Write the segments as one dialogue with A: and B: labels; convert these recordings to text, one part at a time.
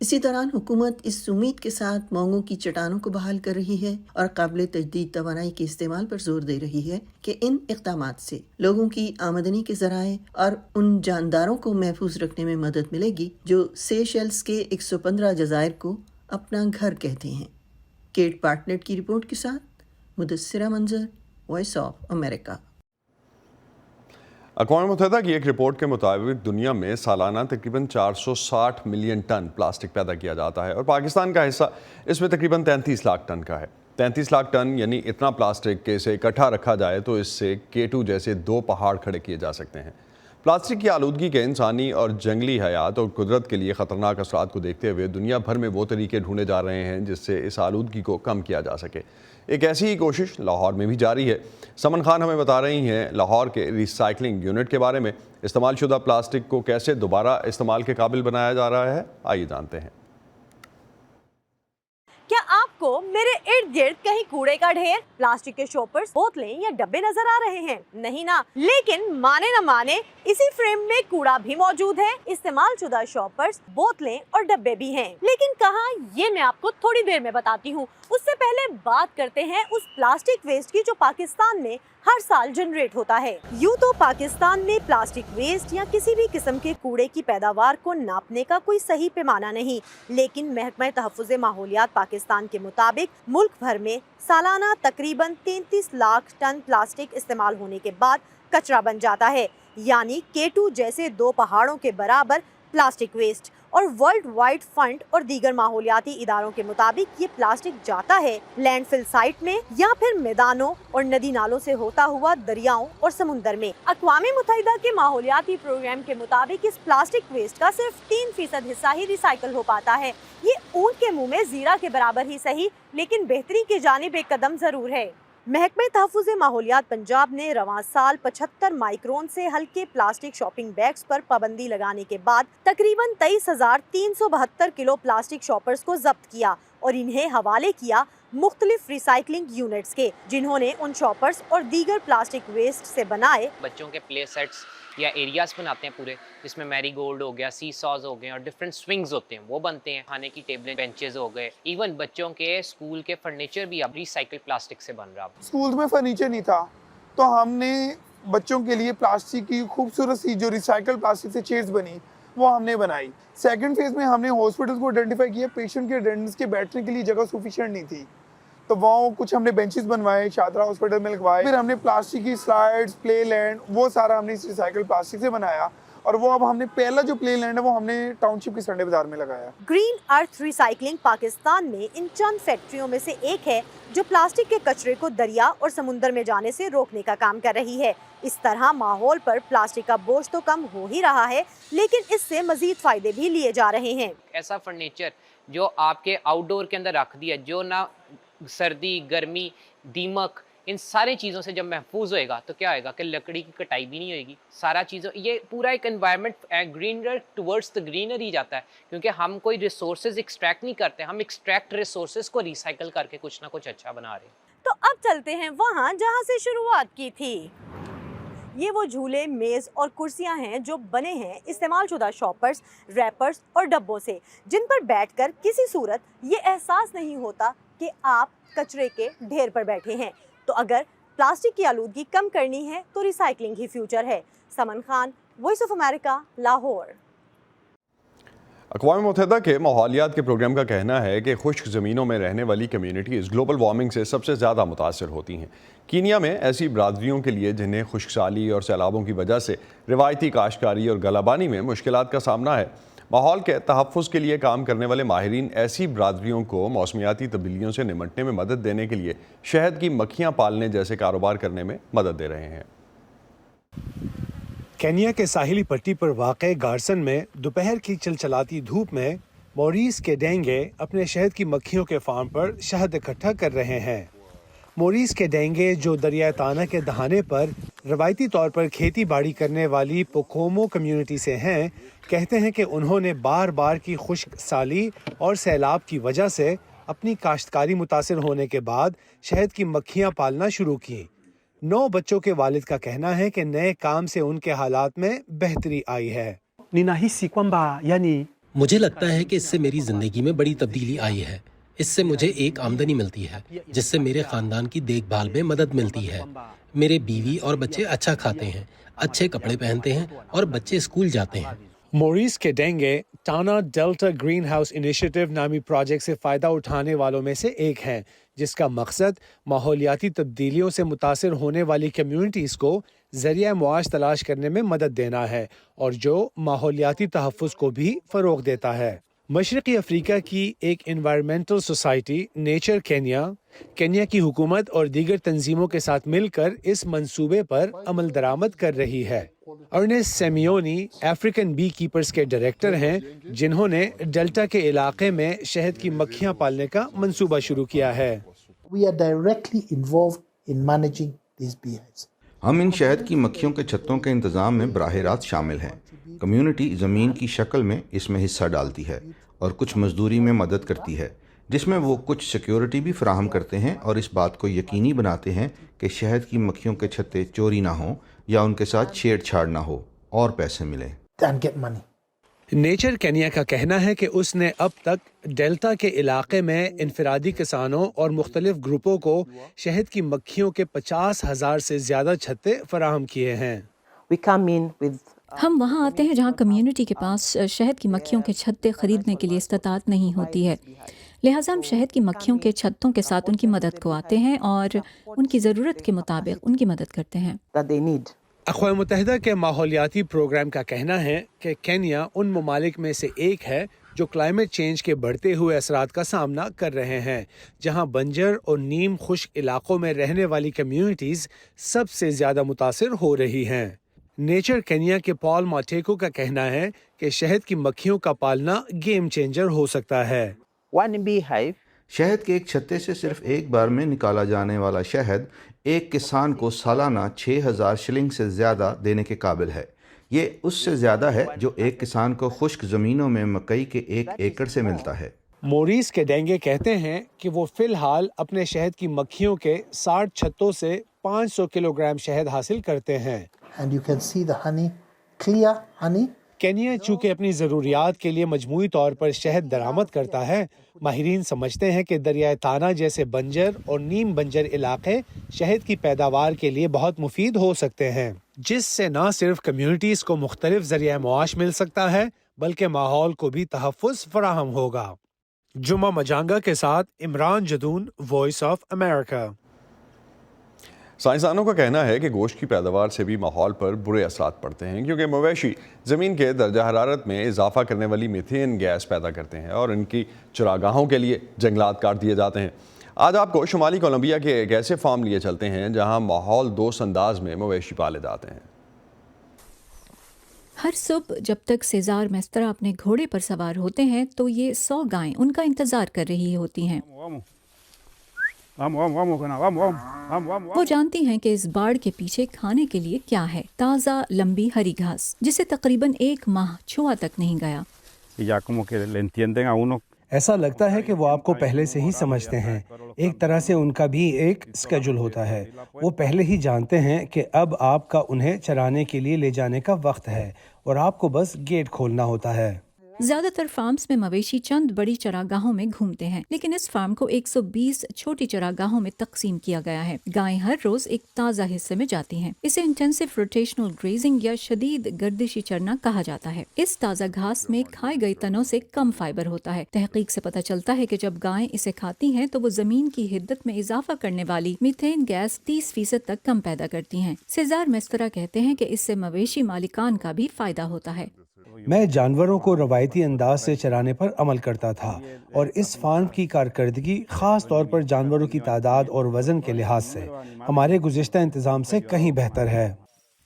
A: اسی دوران حکومت اس امید کے ساتھ مونگوں کی چٹانوں کو بحال کر رہی ہے اور قابل تجدید توانائی کے استعمال پر زور دے رہی ہے کہ ان اقدامات سے لوگوں کی آمدنی کے ذرائع اور ان جانداروں کو محفوظ رکھنے میں مدد ملے گی جو سیشیلز کے 115 جزائر کو اپنا گھر کہتے ہیں۔ کیٹ پارٹنٹ کی رپورٹ کے ساتھ مدثرہ منظر، وائس آف امریکہ۔
B: اقوام متحدہ کی ایک رپورٹ کے مطابق دنیا میں سالانہ تقریباً 460 ملین ٹن پلاسٹک پیدا کیا جاتا ہے اور پاکستان کا حصہ اس میں تقریباً 33 لاکھ ٹن کا ہے۔ 33 لاکھ ٹن یعنی اتنا پلاسٹک کہ اسے اکٹھا رکھا جائے تو اس سے K2 جیسے 2 پہاڑ کھڑے کیے جا سکتے ہیں۔ پلاسٹک کی آلودگی کے انسانی اور جنگلی حیات اور قدرت کے لیے خطرناک اثرات کو دیکھتے ہوئے دنیا بھر میں وہ طریقے ڈھونڈے جا رہے ہیں جس سے اس آلودگی کو کم کیا جا سکے۔ ایک ایسی ہی کوشش لاہور میں بھی جاری ہے۔ سمن خان ہمیں بتا رہی ہیں لاہور کے ری سائیکلنگ یونٹ کے بارے میں۔ استعمال شدہ پلاسٹک کو کیسے دوبارہ استعمال کے قابل بنایا جا رہا ہے، آئیے جانتے ہیں۔
C: کیا آپ کو میرے ارد گرد کہیں کوڑے کا ڈھیر، پلاسٹک کے شاپرز، بوتلیں یا ڈبے نظر آ رہے ہیں؟ نہیں نا، لیکن مانے نہ مانے اسی فریم میں کوڑا بھی موجود ہے۔ استعمال شدہ شاپرز، بوتلیں اور ڈبے بھی ہیں، لیکن کہاں، یہ میں آپ کو تھوڑی دیر میں بتاتی ہوں۔ اس سے پہلے بات کرتے ہیں اس پلاسٹک ویسٹ کی جو پاکستان میں ہر سال جنریٹ ہوتا ہے۔ یوں تو پاکستان میں پلاسٹک ویسٹ یا کسی بھی قسم کے کوڑے کی پیداوار کو ناپنے کا کوئی صحیح پیمانہ نہیں، لیکن محکمہ تحفظ ماحولیات پاکستان کے مطابق ملک بھر میں سالانہ تقریباً 33 لاکھ ٹن پلاسٹک استعمال ہونے کے بعد کچرا بن جاتا ہے، یعنی K2 جیسے 2 پہاڑوں کے برابر پلاسٹک ویسٹ۔ اور ورلڈ وائڈ فنڈ اور دیگر ماحولیاتی اداروں کے مطابق یہ پلاسٹک جاتا ہے لینڈ فل سائٹ میں یا پھر میدانوں اور ندی نالوں سے ہوتا ہوا دریاؤں اور سمندر میں۔ اقوام متحدہ کے ماحولیاتی پروگرام کے مطابق اس پلاسٹک ویسٹ کا صرف 3% حصہ ہی ریسائیکل ہو پاتا ہے۔ یہ اونٹ کے منہ میں زیرہ کے برابر ہی صحیح، لیکن بہتری کی جانب ایک قدم ضرور ہے۔ محکمہ تحفظ ماحولیات پنجاب نے رواں سال 75 مائکرون سے ہلکے پلاسٹک شاپنگ بیگز پر پابندی لگانے کے بعد تقریباً 23,372 کلو پلاسٹک شاپرز کو ضبط کیا اور انہیں حوالے کیا مختلف ریسائکلنگ یونٹس کے، جنہوں نے ان شاپرز اور دیگر پلاسٹک ویسٹ سے بنائے
D: بچوں کے پلے سیٹس یا ایریاز بناتے ہیں پورے، جس میں میری گولڈ ہو گیا، سی ساز ہو گئے اور ڈفرینٹ سوئنگز ہوتے ہیں، وہ بنتے ہیں۔ کھانے کی ٹیبلیں، بینچز ہو گئے، ایون بچوں کے اسکول کے فرنیچر بھی اب ریسائکل پلاسٹک سے بن رہا۔
E: اسکول میں فرنیچر نہیں تھا تو ہم نے بچوں کے لیے پلاسٹک کی خوبصورت سی جو ریسائکل پلاسٹک سے چیئرز بنی وہ ہم نے بنائی۔ سیکنڈ فیز میں ہم نے ہاسپٹلس کو آئیڈینٹیفائی کیا، پیشنٹ کے اٹینڈنٹس کے بیٹھنے کے لیے جگہ سفیشینٹ نہیں تھی، تو وہاں کچھ ہم نے بینچز بنوائے، شادرہ ہاسپٹل میں لگوائے۔ پھر ہم نے پلاسٹک کی سلائڈز، پلے لینڈ، وہ سارا ہم نے اس ریسائکل پلاسٹک سے بنایا، اور وہ اب ہم نے پہلا جو پلے لینڈ ہے وہ ہم نے ٹاؤن شپ کی سنڈے بازار میں لگایا۔
C: گرین ارتھ ریسائکلنگ پاکستان میں ان چند فیکٹریوں میں سے ایک ہے جو پلاسٹک کے کچرے کو دریا اور سمندر میں جانے سے روکنے کا کام کر رہی ہے۔ اس طرح ماحول پر پلاسٹک کا بوجھ تو کم ہو ہی رہا ہے، لیکن اس سے مزید فائدے بھی لیے جا رہے ہیں۔
D: ایسا فرنیچر جو آپ کے آؤٹ ڈور کے اندر رکھ دیا، جو نہ سردی، گرمی، دیمک، ان سارے چیزوں سے جب محفوظ ہوئے گا تو کیا ہوئے گا کہ لکڑی کی کٹائی بھی نہیں ہوئے گی، سارا چیزوں، یہ پورا ایک environment greener towards the greenery جاتا ہے، کیونکہ ہم کوئی ریسورسز ایکسٹریکٹ نہیں کرتے، ہم ایکسٹریکٹ ریسورسز کو ریسائیکل کر کے کچھ نہ کچھ اچھا بنا رہے ہیں۔
C: تو اب چلتے ہیں وہاں جہاں سے شروعات کی تھی۔ یہ وہ جھولے، میز اور کرسیاں ہیں جو بنے ہیں استعمال شدہ شاپرز، ریپرز اور ڈبوں سے، جن پر بیٹھ کر کسی صورت یہ احساس نہیں ہوتا کہ آپ کچرے کے ڈھیر پر بیٹھے ہیں۔ تو اگر پلاسٹک کی آلودگی کم کرنی ہے تو ریسائکلنگ ہی فیوچر ہے۔ Saman Khan, voice of America, Lahore.
B: اقوام متحدہ کے ماحولیات کے پروگرام کا کہنا ہے کہ خشک زمینوں میں رہنے والی کمیونٹیز گلوبل وارمنگ سے سب سے زیادہ متاثر ہوتی ہیں۔ کینیا میں ایسی برادریوں کے لیے جنہیں خشک سالی اور سیلابوں کی وجہ سے روایتی کاشتکاری اور گلہبانی میں مشکلات کا سامنا ہے، ماحول کے تحفظ کے لیے کام کرنے والے ماہرین ایسی برادریوں کو موسمیاتی تبدیلیوں سے نمٹنے میں مدد دینے کے لیے شہد کی مکھیاں پالنے جیسے کاروبار کرنے میں مدد دے رہے ہیں۔
F: کینیا کے ساحلی پٹی پر واقع گارسن میں دوپہر کی چلچلاتی دھوپ میں موریس کے ڈینگے اپنے شہد کی مکھیوں کے فارم پر شہد اکٹھا کر رہے ہیں۔ موریس کے ڈینگے جو دریائے تانا کے دہانے پر روایتی طور پر کھیتی باڑی کرنے والی پوکومو کمیونٹی سے ہیں، کہتے ہیں کہ انہوں نے بار بار کی خشک سالی اور سیلاب کی وجہ سے اپنی کاشتکاری متاثر ہونے کے بعد شہد کی مکھیاں پالنا شروع کی۔ 9 بچوں کے والد کا کہنا ہے کہ نئے کام سے ان کے حالات میں بہتری آئی ہے۔
G: Ninahisi kwamba yani
H: مجھے لگتا ہے کہ اس سے میری زندگی میں بڑی تبدیلی آئی ہے۔ اس سے مجھے ایک آمدنی ملتی ہے جس سے میرے خاندان کی دیکھ بھال میں مدد ملتی ہے۔ میرے بیوی اور بچے اچھا کھاتے ہیں، اچھے کپڑے پہنتے ہیں اور بچے اسکول جاتے ہیں۔
F: موریس کے ڈینگے Tana delta green house initiative نامی پروجیکٹ سے فائدہ اٹھانے والوں میں سے ایک ہیں، جس کا مقصد ماحولیاتی تبدیلیوں سے متاثر ہونے والی کمیونٹیز کو ذریعہ معاش تلاش کرنے میں مدد دینا ہے، اور جو ماحولیاتی تحفظ کو بھی فروغ دیتا ہے۔ مشرقی افریقہ کی ایک انوائرمنٹل سوسائٹی نیچر کینیا کی حکومت اور دیگر تنظیموں کے ساتھ مل کر اس منصوبے پر عمل درآمد کر رہی ہے۔ ارنسٹ سیمیونی افریقن بی کیپرز کے ڈائریکٹر ہیں، جنہوں نے ڈیلٹا کے علاقے میں شہد کی مکھیاں پالنے کا منصوبہ شروع کیا ہے۔
G: We are directly involved in managing these beehives.
I: ہم ان شہد کی مکھیوں کے چھتوں کے انتظام میں براہ راست شامل ہیں۔ کمیونٹی زمین کی شکل میں اس میں حصہ ڈالتی ہے اور کچھ مزدوری میں مدد کرتی ہے، جس میں وہ کچھ سیکیورٹی بھی فراہم کرتے ہیں اور اس بات کو یقینی بناتے ہیں کہ شہد کی مکھیوں کے چھتے چوری نہ ہوں یا ان کے ساتھ چھیڑ چھاڑ نہ ہو اور پیسے ملیں۔
G: And get money.
F: Nature Kenya کا کہنا ہے کہ اس نے اب تک ڈیلٹا کے علاقے میں انفرادی کسانوں اور مختلف گروپوں کو شہد کی مکھیوں کے 50,000 سے زیادہ چھتے فراہم کیے ہیں۔
J: ہم وہاں آتے ہیں جہاں کمیونٹی کے پاس شہد کی مکھیوں کے چھتے خریدنے کے لیے استطاعت نہیں ہوتی ہے، لہٰذا ہم شہد کی مکھیوں کے چھتوں کے ساتھ ان کی مدد کو آتے ہیں اور ان کی ضرورت کے مطابق ان کی مدد کرتے ہیں۔
F: اقوام متحدہ کے ماحولیاتی پروگرام کا کہنا ہے کہ کینیا ان ممالک میں سے ایک ہے جو کلائمیٹ چینج کے بڑھتے ہوئے اثرات کا سامنا کر رہے ہیں، جہاں بنجر اور نیم خشک علاقوں میں رہنے والی کمیونٹیز سب سے زیادہ متاثر ہو رہی ہیں۔ نیچر کینیا کے پال ماٹیکو کا کہنا ہے کہ شہد کی مکھیوں کا پالنا گیم چینجر ہو سکتا ہے۔
I: شہد کے ایک چھتے سے صرف ایک بار میں نکالا جانے والا شہد ایک کسان کو سالانہ 6,000 شلنگ سے زیادہ دینے کے قابل ہے۔ یہ اس سے زیادہ ہے جو ایک کسان کو خشک زمینوں میں مکئی کے 1 ایکڑ سے ملتا ہے۔
F: موریس کے ڈینگے کہتے ہیں کہ وہ فی الحال اپنے شہد کی مکھیوں کے 60 چھتوں سے 500 کلو گرام شہد حاصل کرتے ہیں۔
G: And you can see the honey, clear honey.
F: Kenya چونکہ اپنی ضروریات کے لیے مجموعی طور پر شہد درآمد کرتا ہے، ماہرین سمجھتے ہیں کہ دریائے تانا جیسے بنجر اور نیم بنجر علاقے شہد کی پیداوار کے لیے بہت مفید ہو سکتے ہیں، جس سے نہ صرف کمیونٹیز کو مختلف ذریعہ معاش مل سکتا ہے بلکہ ماحول کو بھی تحفظ فراہم ہوگا۔ جمعہ مجانگا کے ساتھ Imran Jadoon, voice of America.
B: سائنسدانوں کا کہنا ہے کہ گوشت کی پیداوار سے بھی ماحول پر برے اثرات پڑتے ہیں، کیونکہ مویشی زمین کے درجہ حرارت میں اضافہ کرنے والی میتھین گیس پیدا کرتے ہیں اور ان کی چراگاہوں کے لیے جنگلات کاٹ دیے جاتے ہیں۔ آج آپ کو شمالی کولمبیا کے ایک ایسے فارم لیے چلتے ہیں جہاں ماحول دوست انداز میں مویشی پالے جاتے ہیں۔
J: ہر صبح جب تک سیزار میسترا اپنے گھوڑے پر سوار ہوتے ہیں تو یہ 100 گائیں ان کا انتظار کر رہی ہوتی ہیں۔ وہ جانتی ہیں کہ اس باڑ کے پیچھے کھانے کے لیے کیا ہے، تازہ لمبی ہری گھاس جسے تقریباً 1 ماہ چھوا تک نہیں گیا۔
K: ایسا لگتا ہے کہ وہ آپ کو پہلے سے ہی سمجھتے ہیں، ایک طرح سے ان کا بھی ایک اسکیجول ہوتا ہے، وہ پہلے ہی جانتے ہیں کہ اب آپ کا انہیں چرانے کے لیے لے جانے کا وقت ہے اور آپ کو بس گیٹ کھولنا ہوتا ہے۔
J: زیادہ تر فارمز میں مویشی چند بڑی چراگاہوں میں گھومتے ہیں، لیکن اس فارم کو 120 چھوٹی چراگاہوں میں تقسیم کیا گیا ہے۔ گائیں ہر روز ایک تازہ حصے میں جاتی ہیں۔ اسے انٹینسو روٹیشنل گریزنگ یا شدید گردشی چرنا کہا جاتا ہے۔ اس تازہ گھاس میں کھائی گئی تنوں سے کم فائبر ہوتا ہے۔ تحقیق سے پتہ چلتا ہے کہ جب گائیں اسے کھاتی ہیں تو وہ زمین کی حدت میں اضافہ کرنے والی میتھین گیس 30% تک کم پیدا کرتی ہیں۔ سیزار میسترا کہتے ہیں کہ اس سے مویشی مالکان کا بھی فائدہ ہوتا ہے۔
K: میں جانوروں کو روایتی انداز سے چرانے پر عمل کرتا تھا اور اس فارم کی کارکردگی خاص طور پر جانوروں کی تعداد اور وزن کے لحاظ سے ہمارے گزشتہ انتظام سے کہیں بہتر ہے۔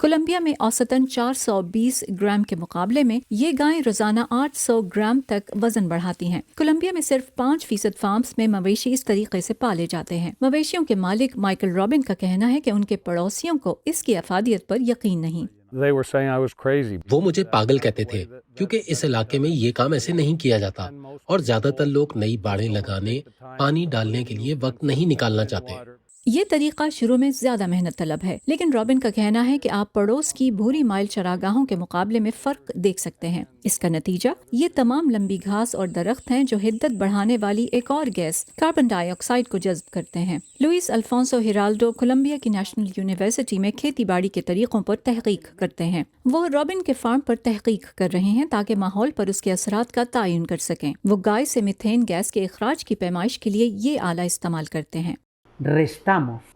J: کولمبیا میں اوسطاً 420 گرام کے مقابلے میں یہ گائیں روزانہ 800 گرام تک وزن بڑھاتی ہیں۔ کولمبیا میں صرف 5% فارمز میں مویشی اس طریقے سے پالے جاتے ہیں۔ مویشیوں کے مالک مائیکل رابن کا کہنا ہے کہ ان کے پڑوسیوں کو اس کی افادیت پر یقین نہیں۔
H: وہ مجھے پاگل کہتے تھے کیونکہ اس علاقے میں یہ کام ایسے نہیں کیا جاتا اور زیادہ تر لوگ نئی باڑیں لگانے، پانی ڈالنے کے لیے وقت نہیں نکالنا چاہتے۔
J: یہ طریقہ شروع میں زیادہ محنت طلب ہے، لیکن رابن کا کہنا ہے کہ آپ پڑوس کی بھوری مائل چراگاہوں کے مقابلے میں فرق دیکھ سکتے ہیں۔ اس کا نتیجہ یہ تمام لمبی گھاس اور درخت ہیں جو حدت بڑھانے والی ایک اور گیس کاربن ڈائی آکسائیڈ کو جذب کرتے ہیں۔ لوئس الفونسو ہیرالڈو کولمبیا کی نیشنل یونیورسٹی میں کھیتی باڑی کے طریقوں پر تحقیق کرتے ہیں۔ وہ رابن کے فارم پر تحقیق کر رہے ہیں تاکہ ماحول پر اس کے اثرات کا تعین کر سکیں۔ وہ گائے سے میتھین گیس کے اخراج کی پیمائش کے لیے یہ آلہ استعمال کرتے ہیں۔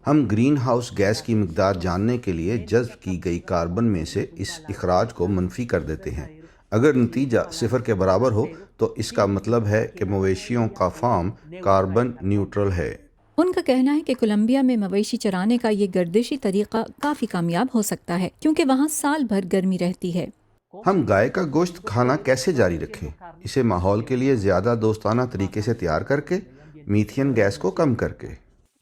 I: ہم گرین ہاؤس گیس کی مقدار جاننے کے لیے جذب کی گئی کاربن میں سے اس اخراج کو منفی کر دیتے ہیں۔ اگر نتیجہ 0 کے برابر ہو تو اس کا مطلب ہے کہ مویشیوں کا فارم کاربن نیوٹرل ہے۔
J: ان کا کہنا ہے کہ کولمبیا میں مویشی چرانے کا یہ گردشی طریقہ کافی کامیاب ہو سکتا ہے کیونکہ وہاں سال بھر گرمی رہتی ہے۔
I: ہم گائے کا گوشت کھانا کیسے جاری رکھیں؟ اسے ماحول کے لیے زیادہ دوستانہ طریقے سے تیار کر کے، میتھین گیس کو کم کر کے۔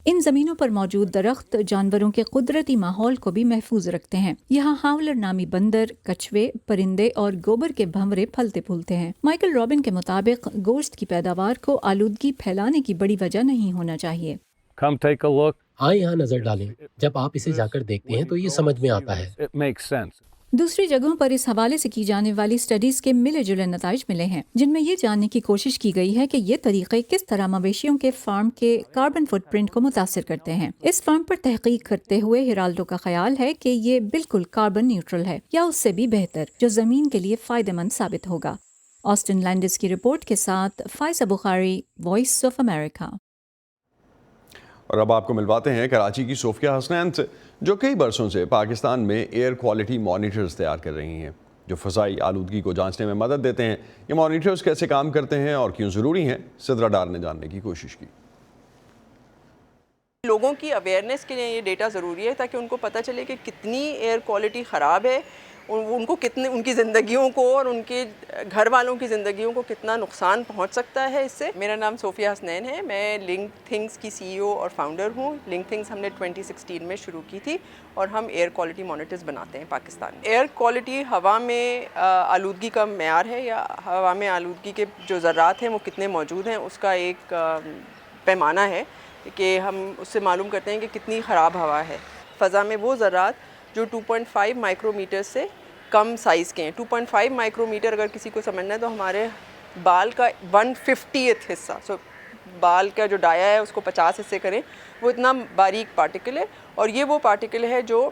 J: ان زمینوں پر موجود درخت جانوروں کے قدرتی ماحول کو بھی محفوظ رکھتے ہیں۔ یہاں ہاولر نامی بندر، کچھوے، پرندے اور گوبر کے بھنورے پھلتے پھولتے ہیں۔ مائیکل رابن کے مطابق گوشت کی پیداوار کو آلودگی پھیلانے کی بڑی وجہ نہیں ہونا چاہیے۔
H: آئیں یہاں نظر ڈالیں، جب آپ اسے جا کر دیکھتے ہیں تو یہ سمجھ میں آتا ہے۔
J: دوسری جگہوں پر اس حوالے سے کی جانے والی سٹڈیز کے ملے جلے نتائج ملے ہیں، جن میں یہ جاننے کی کوشش کی گئی ہے کہ یہ طریقے کس طرح مویشیوں کے فارم کے کاربن فٹ پرنٹ کو متاثر کرتے ہیں۔ اس فارم پر تحقیق کرتے ہوئے ہیرالڈو کا خیال ہے کہ یہ بالکل کاربن نیوٹرل ہے یا اس سے بھی بہتر، جو زمین کے لیے فائدہ مند ثابت ہوگا۔ آسٹن لینڈس کی رپورٹ کے ساتھ فائزہ بخاری، وائس آف امریکہ۔
B: اور اب آپ کو ملواتے ہیں کراچی کی صوفیہ حسنین سے، جو کئی برسوں سے پاکستان میں ایئر کوالٹی مانیٹرز تیار کر رہی ہیں جو فضائی آلودگی کو جانچنے میں مدد دیتے ہیں۔ یہ مانیٹرز کیسے کام کرتے ہیں اور کیوں ضروری ہیں، سدرا ڈار نے جاننے کی کوشش کی۔
L: لوگوں کی اویئرنیس کے لیے یہ ڈیٹا ضروری ہے تاکہ ان کو پتہ چلے کہ کتنی ایئر کوالٹی خراب ہے، ان کو کتنے، ان کی زندگیوں کو اور ان کے گھر والوں کی زندگیوں کو کتنا نقصان پہنچ سکتا ہے اس سے۔ میرا نام صوفیہ حسنین ہے، میں لنک تھنگس کی سی ای او اور فاؤنڈر ہوں۔ لنک تھنگس ہم نے 2016 میں شروع کی تھی اور ہم ایئر کوالٹی مانیٹرز بناتے ہیں پاکستان میں۔ ایئر کوالٹی ہوا میں آلودگی کا معیار ہے، یا ہوا میں آلودگی کے جو ذرات ہیں وہ کتنے موجود ہیں، اس کا ایک پیمانہ ہے کہ ہم اس سے معلوم کرتے ہیں کہ کتنی خراب ہوا ہے۔ فضا میں وہ ذرات جو 2.5 مائکرو میٹر سے کم سائز کے ہیں۔ 2.5 مائکرو میٹر اگر کسی کو سمجھنا ہے تو ہمارے بال کا 1/50 حصہ، بال کا جو ڈایا ہے اس کو 50 حصے کریں، وہ اتنا باریک پارٹیکل ہے، اور یہ وہ پارٹیکل ہے جو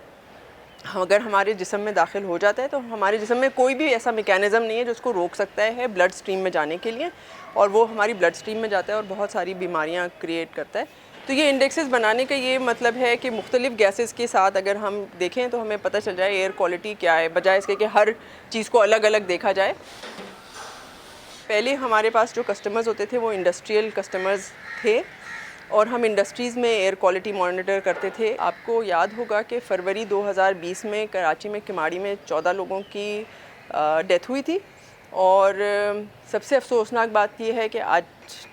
L: اگر ہمارے جسم میں داخل ہو جاتا ہے تو ہمارے جسم میں کوئی بھی ایسا میکینزم نہیں ہے جو اس کو روک سکتا ہے بلڈ سٹریم میں جانے کے لیے، اور وہ ہماری بلڈ سٹریم میں جاتا ہے اور بہت ساری بیماریاں کریٹ کرتا ہے۔ تو یہ انڈیکسز بنانے کا یہ مطلب ہے کہ مختلف گیسز کے ساتھ اگر ہم دیکھیں تو ہمیں پتہ چل جائے ایئر کوالٹی کیا ہے، بجائے اس کے کہ ہر چیز کو الگ الگ دیکھا جائے۔ پہلے ہمارے پاس جو کسٹمرز ہوتے تھے وہ انڈسٹریل کسٹمرز تھے، اور ہم انڈسٹریز میں ایئر کوالٹی مانیٹر کرتے تھے۔ آپ کو یاد ہوگا کہ فروری 2020 میں کراچی میں کماڑی میں 14 لوگوں کی ڈیتھ ہوئی تھی، اور سب سے افسوسناک بات یہ ہے کہ آج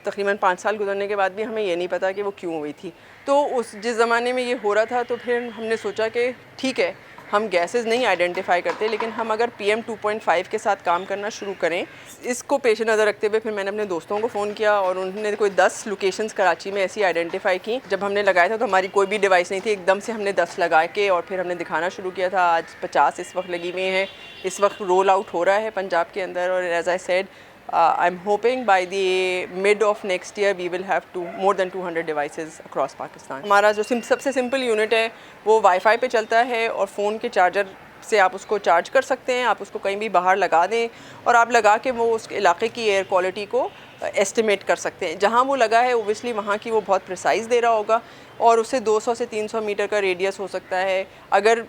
L: تقریباً 5 سال گزرنے کے بعد بھی ہمیں یہ نہیں پتا کہ وہ کیوں ہوئی تھی۔ تو جس زمانے میں یہ ہو رہا تھا تو پھر ہم نے سوچا کہ ٹھیک ہے، ہم گیسز نہیں آئیڈینٹیفائی کرتے، لیکن ہم اگر PM 2.5 کے ساتھ کام کرنا شروع کریں، اس کو پیش نظر رکھتے ہوئے پھر میں نے اپنے دوستوں کو فون کیا اور انہوں نے کوئی 10 لوکیشنز کراچی میں ایسی آئیڈینٹیفائی کی۔ جب ہم نے لگایا تھا تو ہماری کوئی بھی ڈیوائس نہیں تھی، ایک دم سے ہم نے 10 لگا کے اور پھر ہم نے دکھانا شروع کیا تھا۔ آج 50 اس وقت لگی ہوئی ہیں، اس وقت رول آؤٹ ہو رہا ہے پنجاب کے اندر، اور as I said I'm hoping by the mid of next year we will have more than 200 devices across Pakistan. ہمارا جو سب سے سمپل یونٹ ہے وہ وائی فائی پہ چلتا ہے، اور فون کے چارجر سے آپ اس کو چارج کر سکتے ہیں۔ آپ اس کو کہیں بھی باہر لگا دیں اور آپ لگا کے وہ اس علاقے کی ایئر کوالٹی کو ایسٹیمیٹ کر سکتے ہیں۔ جہاں وہ لگا ہے اوبیسلی وہاں کی وہ بہت پریسائز دے رہا ہوگا، اور اس سے 200 سے 300 میٹر کا ریڈیس ہو سکتا ہے۔ اگر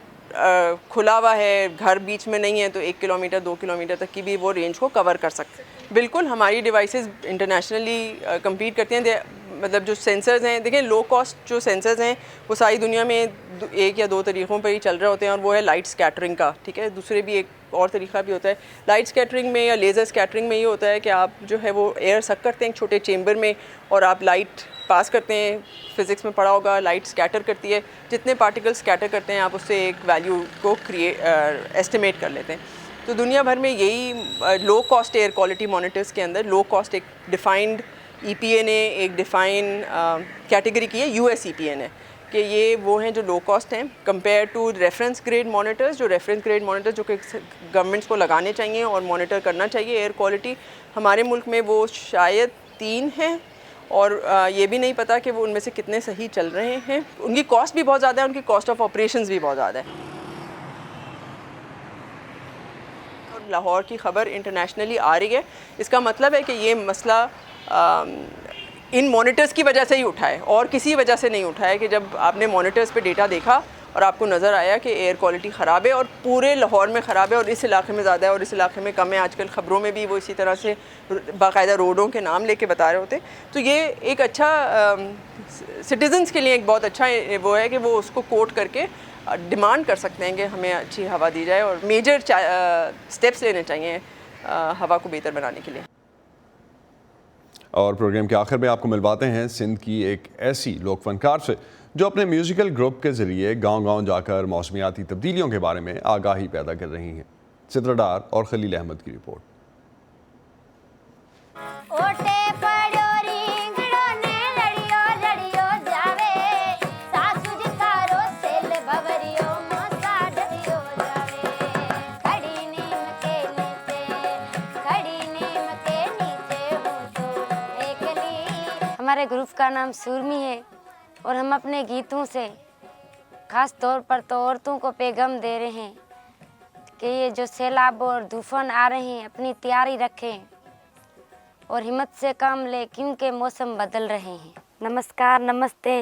L: کھلا ہوا ہے، گھر بیچ میں نہیں ہے، تو 1 کلومیٹر 2 کلومیٹر تک کی بھی وہ رینج کو کور کر سکتے ہیں۔ بالکل ہماری ڈیوائسز انٹرنیشنلی کمپیٹ کرتی ہیں۔ مطلب جو سینسرز ہیں، دیکھیں لو کاسٹ جو سینسرز ہیں وہ ساری دنیا میں 1 یا 2 طریقوں پہ ہی چل رہے ہوتے ہیں، اور وہ ہے لائٹ اسکیٹرنگ کا، ٹھیک ہے۔ دوسرے بھی ایک اور طریقہ بھی ہوتا ہے لائٹ اسکیٹرنگ میں یا لیزر اسکیٹرنگ میں۔ یہ ہوتا ہے کہ آپ جو ہے وہ ایئر سک کرتے ہیں ایک چھوٹے چیمبر میں، اور آپ لائٹ پاس کرتے ہیں۔ فزکس میں پڑھا ہوگا، لائٹ اسکیٹر کرتی ہے، جتنے پارٹیکل اسکیٹر کرتے ہیں آپ اس سے ایک ویلیو کو ایسٹیمیٹ کر لیتے ہیں۔ تو دنیا بھر میں یہی low cost air quality monitors کے اندر لو کاسٹ ایک ڈیفائنڈ EPA نے ایک ڈیفائن کیٹیگری کی ہے، US EPA نے۔ کہ یہ وہ ہیں جو لو کاسٹ ہیں compare to reference grade monitors. جو ریفرنس گریڈ مانیٹر جو کہ گورنمنٹس کو لگانے چاہیے اور مانیٹر کرنا چاہیے ایئر کوالٹی, ہمارے ملک میں وہ شاید 3 ہیں, اور یہ بھی نہیں پتہ کہ وہ ان میں سے کتنے صحیح چل رہے ہیں. ان کی کاسٹ بھی بہت زیادہ ہے, ان کی کاسٹ آف آپریشنز بھی بہت زیادہ ہے. لاہور کی خبر انٹرنیشنلی آ رہی ہے, اس کا مطلب ہے کہ یہ مسئلہ ان مانیٹرز کی وجہ سے ہی اٹھا ہے اور کسی وجہ سے نہیں اٹھا ہے. کہ جب آپ نے مانیٹرز پہ ڈیٹا دیکھا اور آپ کو نظر آیا کہ ایئر کوالٹی خراب ہے اور پورے لاہور میں خراب ہے اور اس علاقے میں زیادہ ہے اور اس علاقے میں کم ہے. آج کل خبروں میں بھی وہ اسی طرح سے باقاعدہ روڈوں کے نام لے کے بتا رہے ہوتے. تو یہ ایک اچھا سٹیزنس کے لیے ایک بہت اچھا وہ ہے کہ وہ اس کو کوٹ کر کے ڈیمانڈ کر سکتے ہیں کہ ہمیں اچھی ہوا دی جائے اور میجر سٹیپس لینے چاہیے ہوا کو بہتر بنانے کے لیے.
B: اور پروگرام کے آخر میں آپ کو ملواتے ہیں سندھ کی ایک ایسی لوک فنکار سے جو اپنے میوزیکل گروپ کے ذریعے گاؤں گاؤں جا کر موسمیاتی تبدیلیوں کے بارے میں آگاہی پیدا کر رہی ہیں. سترہ ڈار اور خلیل احمد کی رپورٹ.
M: ہمارے گروپ کا نام سورمی ہے اور ہم اپنے گیتوں سے خاص طور پر تو عورتوں کو پیغام دے رہے ہیں کہ یہ جو سیلاب اور طوفان آ رہے ہیں اپنی تیاری رکھیں اور ہمت سے کام لے کیونکہ موسم بدل رہے ہیں. نمسکار, نمستے.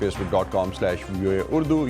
B: facebook.com/VOA Urdu,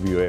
B: VOA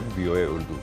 B: @VOA Urdu.